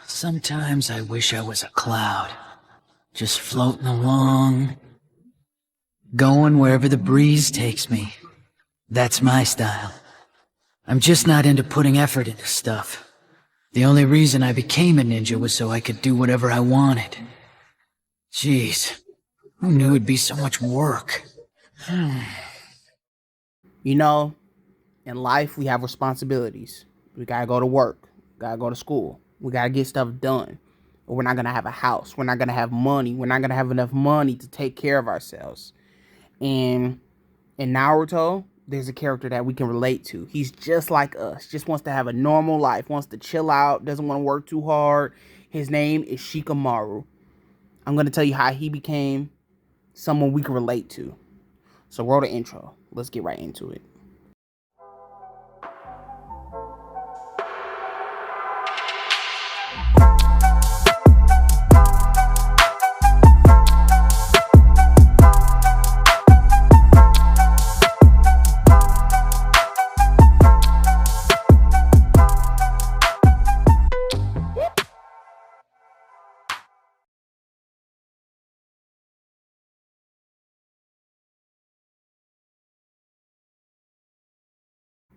Sometimes I wish I was a cloud, just floating along, going wherever the breeze takes me. That's my style. I'm just not into putting effort into stuff. The only reason I became a ninja was so I could do whatever I wanted. Jeez, who knew it'd be so much work? You know, in life, we have responsibilities. We gotta go to work, gotta go to school, we gotta get stuff done. Or we're not gonna have a house, we're not gonna have money, we're not gonna have enough money to take care of ourselves. And in Naruto, there's a character that we can relate to. He's just like us, just wants to have a normal life, wants to chill out, doesn't want to work too hard. His name is Shikamaru. I'm gonna tell you how he became someone we can relate to. So roll the intro. Let's get right into it.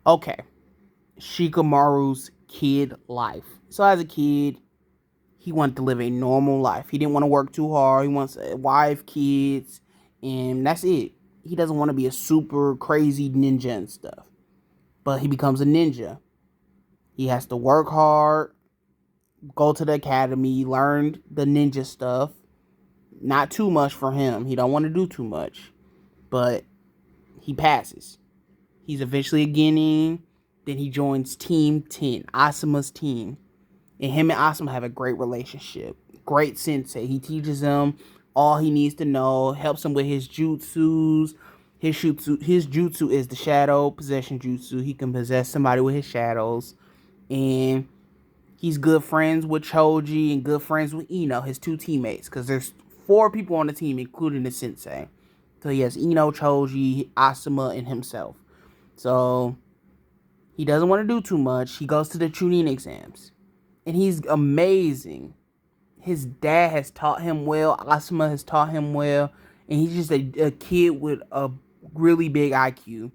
Okay, Shikamaru's kid life. So as a kid, he wanted to live a normal life. He didn't want to work too hard. He wants a wife, kids, and that's it. He doesn't want to be a super crazy ninja and stuff. But he becomes a ninja. He has to work hard, go to the academy, learn the ninja stuff. Not too much for him. He don't want to do too much. But he passes. He's eventually a Genin. Then he joins Team 10, Asuma's team. And him and Asuma have a great relationship. Great sensei. He teaches him all he needs to know, helps him with his jutsus. His jutsu is the shadow possession jutsu. He can possess somebody with his shadows. And he's good friends with Choji and good friends with Ino, his two teammates. Because there's 4 people on the team, including the sensei. So he has Ino, Choji, Asuma, and himself. So he doesn't want to do too much. He goes to the Chunin exams. And he's amazing. His dad has taught him well. Asuma has taught him well. And he's just a kid with a really big IQ.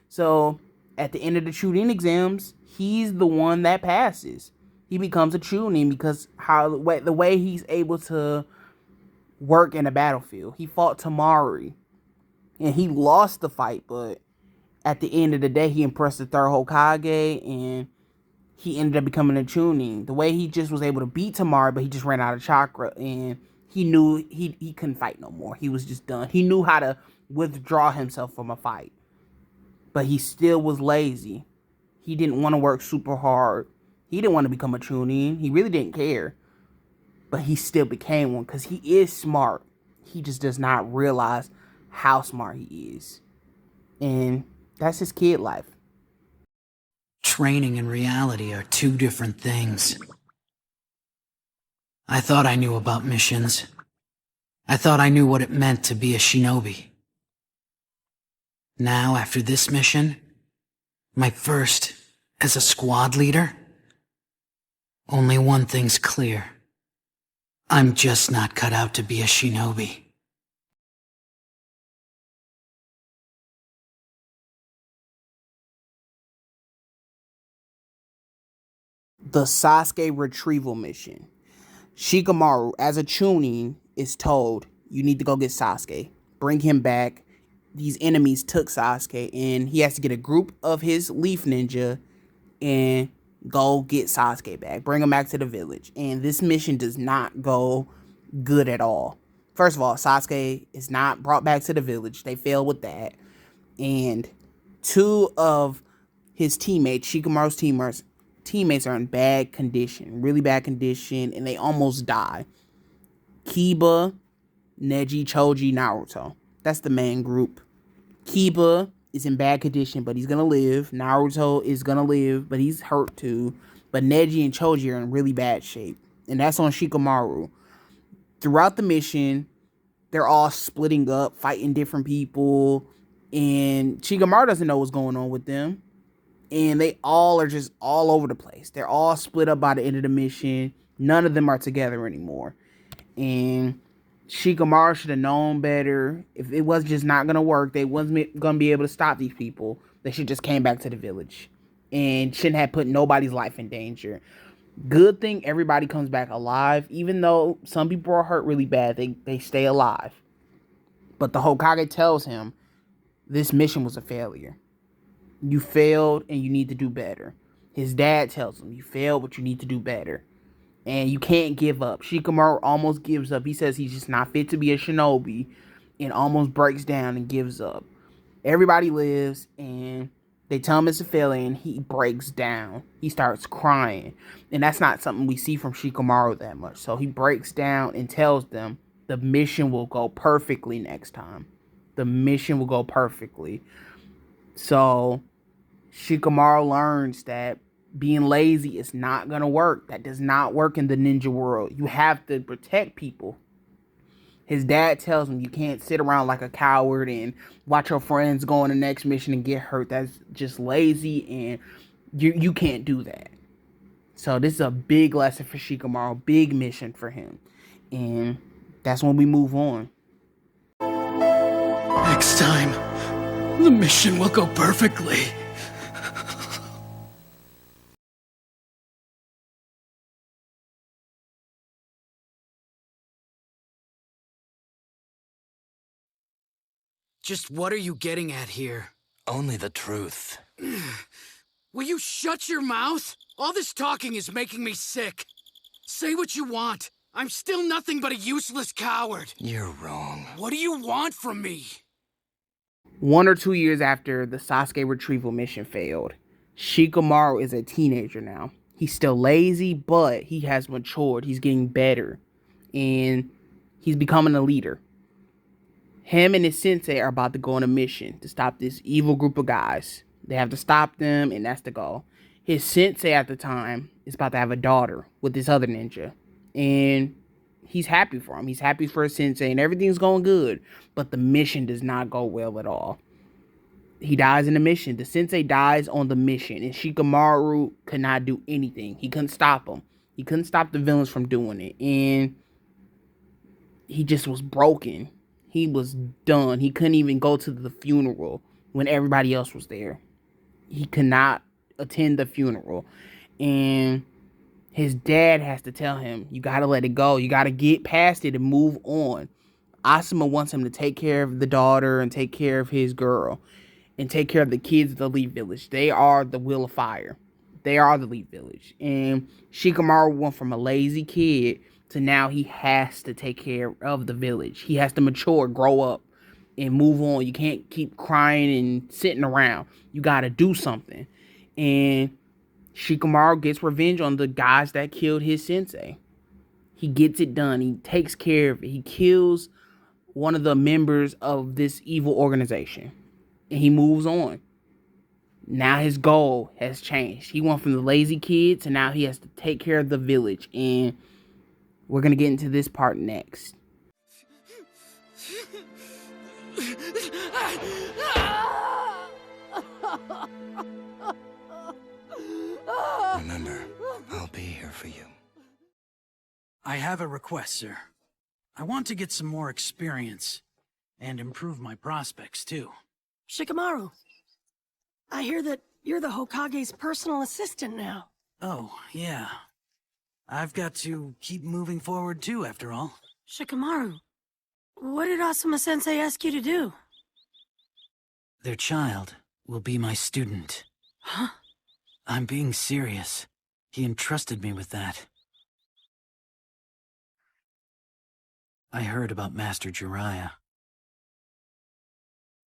So at the end of the Chunin exams, he's the one that passes. He becomes a Chunin because the way he's able to work in a battlefield. He fought Tamari. And he lost the fight, but at the end of the day, he impressed the third Hokage, and he ended up becoming a Chunin. The way he just was able to beat Tamari, but he just ran out of chakra, and he knew he couldn't fight no more. He was just done. He knew how to withdraw himself from a fight, but he still was lazy. He didn't want to work super hard. He didn't want to become a Chunin. He really didn't care, but he still became one because he is smart. He just does not realize how smart he is, and that's his kid life. Training and reality are two different things. I thought I knew about missions. I thought I knew what it meant to be a shinobi. Now, after this mission, my first as a squad leader, only one thing's clear. I'm just not cut out to be a shinobi. The Sasuke retrieval mission. Shikamaru, as a Chunin, is told, you need to go get Sasuke. Bring him back. These enemies took Sasuke, and he has to get a group of his Leaf Ninja and go get Sasuke back. Bring him back to the village. And this mission does not go good at all. First of all, Sasuke is not brought back to the village. They fail with that. And 2 of his teammates, Shikamaru's teammates are in bad condition, really bad condition, and they almost die. Kiba, Neji, Choji, Naruto. That's the main group. Kiba is in bad condition, but he's gonna live. Naruto is gonna live, but he's hurt too. But Neji and Choji are in really bad shape, and that's on Shikamaru. Throughout the mission, they're all splitting up, fighting different people, and Shikamaru doesn't know what's going on with them. And they all are just all over the place. They're all split up by the end of the mission. None of them are together anymore. And Shikamaru should have known better. If it was just not going to work, they wasn't going to be able to stop these people. They should just came back to the village. And shouldn't have put nobody's life in danger. Good thing everybody comes back alive. Even though some people are hurt really bad, they stay alive. But the Hokage tells him this mission was a failure. You failed and you need to do better. His dad tells him, you failed, but you need to do better. And you can't give up. Shikamaru almost gives up. He says he's just not fit to be a shinobi and almost breaks down and gives up. Everybody lives and they tell him it's a failure and he breaks down. He starts crying. And that's not something we see from Shikamaru that much. So he breaks down and tells them the mission will go perfectly next time. The mission will go perfectly. So Shikamaru learns that being lazy is not going to work. That does not work in the ninja world. You have to protect people. His dad tells him you can't sit around like a coward and watch your friends go on the next mission and get hurt. That's just lazy and you can't do that. So this is a big lesson for Shikamaru. Big mission for him. And that's when we move on. Next time, the mission will go perfectly. Just what are you getting at here? Only the truth. Will you shut your mouth? All this talking is making me sick. Say what you want. I'm still nothing but a useless coward. You're wrong. What do you want from me? 1 or 2 years after the Sasuke retrieval mission failed, Shikamaru is a teenager now. He's still lazy, but he has matured. He's getting better. And he's becoming a leader. Him and his sensei are about to go on a mission to stop this evil group of guys. They have to stop them, and that's the goal. His sensei at the time is about to have a daughter with this other ninja. And he's happy for him. He's happy for his sensei, and everything's going good. But the mission does not go well at all. He dies in the mission. The sensei dies on the mission, and Shikamaru could not do anything. He couldn't stop him. He couldn't stop the villains from doing it. And he just was broken. He was done. He couldn't even go to the funeral when everybody else was there. He could not attend the funeral. And his dad has to tell him, you got to let it go. You got to get past it and move on. Asuma wants him to take care of the daughter and take care of his girl and take care of the kids of the Leaf Village. They are the Wheel of Fire. They are the Leaf Village. And Shikamaru went from a lazy kid to now he has to take care of the village. He has to mature, grow up, and move on. You can't keep crying and sitting around. You got to do something. And Shikamaru gets revenge on the guys that killed his sensei. He gets it done. He takes care of it. He kills one of the members of this evil organization. And he moves on. Now his goal has changed. He went from the lazy kid to now he has to take care of the village. And we're going to get into this part next. Remember, I'll be here for you. I have a request, sir. I want to get some more experience and improve my prospects, too. Shikamaru, I hear that you're the Hokage's personal assistant now. Oh, yeah. I've got to keep moving forward, too, after all. Shikamaru, what did Asuma-sensei ask you to do? Their child will be my student. Huh? I'm being serious. He entrusted me with that. I heard about Master Jiraiya.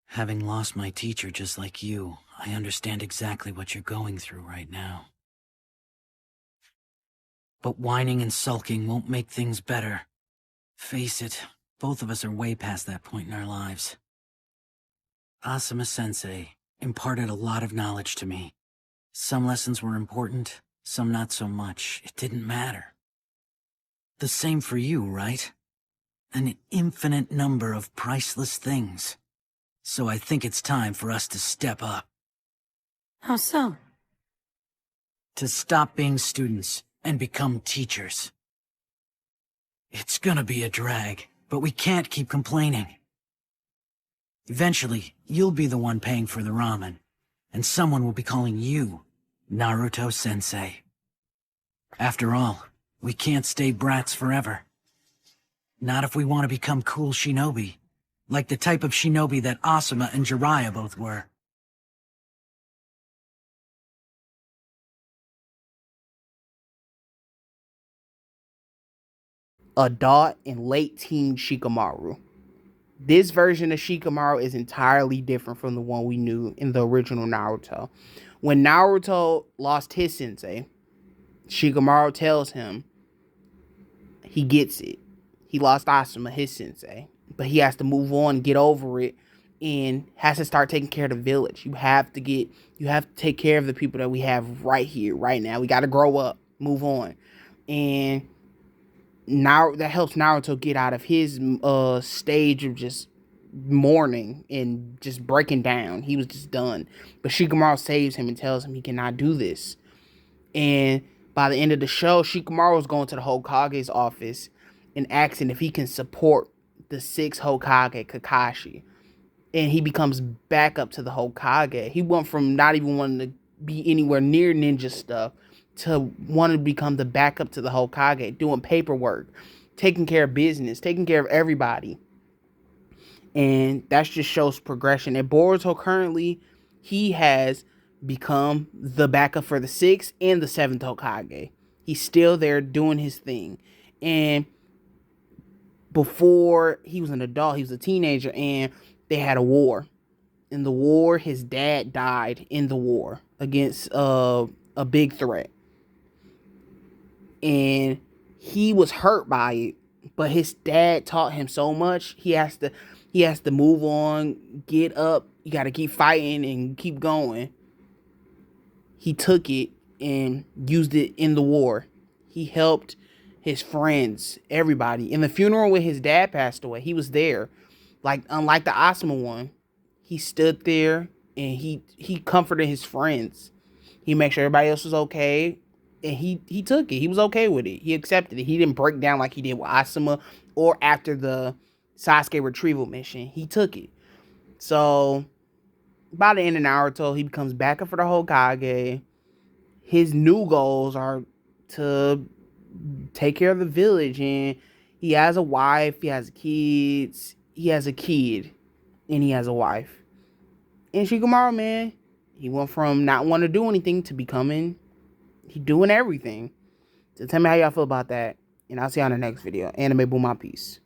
Having lost my teacher just like you, I understand exactly what you're going through right now. But whining and sulking won't make things better. Face it, both of us are way past that point in our lives. Asuma-sensei imparted a lot of knowledge to me. Some lessons were important, some not so much. It didn't matter. The same for you, right? An infinite number of priceless things. So I think it's time for us to step up. How so? To stop being students and become teachers. It's gonna be a drag, but we can't keep complaining. Eventually, you'll be the one paying for the ramen, and someone will be calling you Naruto-sensei. After all, we can't stay brats forever. Not if we want to become cool shinobi, like the type of shinobi that Asuma and Jiraiya both were. Adult and late teen Shikamaru. This version of Shikamaru is entirely different from the one we knew in the original Naruto. When Naruto lost his sensei, Shikamaru tells him he gets it. He lost Asuma, his sensei, but he has to move on, get over it, and has to start taking care of the village. You have to take care of the people that we have right here, right now. We got to grow up, move on, and now that helps Naruto get out of his stage of just mourning and just breaking down. He was just done. But Shikamaru saves him and tells him he cannot do this. And by the end of the show, Shikamaru is going to the Hokage's office and asking if he can support the 6th Hokage, Kakashi. And he becomes backup to the Hokage. He went from not even wanting to be anywhere near ninja stuff to wanting to become the backup to the Hokage, doing paperwork, taking care of business, taking care of everybody. And that just shows progression. And Boruto currently, he has become the backup for the 6th and the 7th Hokage. He's still there doing his thing. And before he was an adult, he was a teenager, and they had a war. In the war, his dad died in the war against a big threat. And he was hurt by it, but his dad taught him so much. He has to move on, get up. You got to keep fighting and keep going. He took it and used it in the war. He helped his friends, everybody. In the funeral when his dad passed away, he was there. Like, unlike the Asuma one, he stood there and he comforted his friends. He made sure everybody else was okay. And he took it. He was okay with it. He accepted it. He didn't break down like he did with Asuma or after the Sasuke retrieval mission. He took it. So, by the end of Naruto, he becomes backup for the Hokage. His new goals are to take care of the village. And he has a wife. He has kids. He has a kid. And he has a wife. And Shikamaru, man, he went from not wanting to do anything to becoming... He doing everything. So tell me how y'all feel about that. And I'll see you on the next video. Anime Boom, my peace.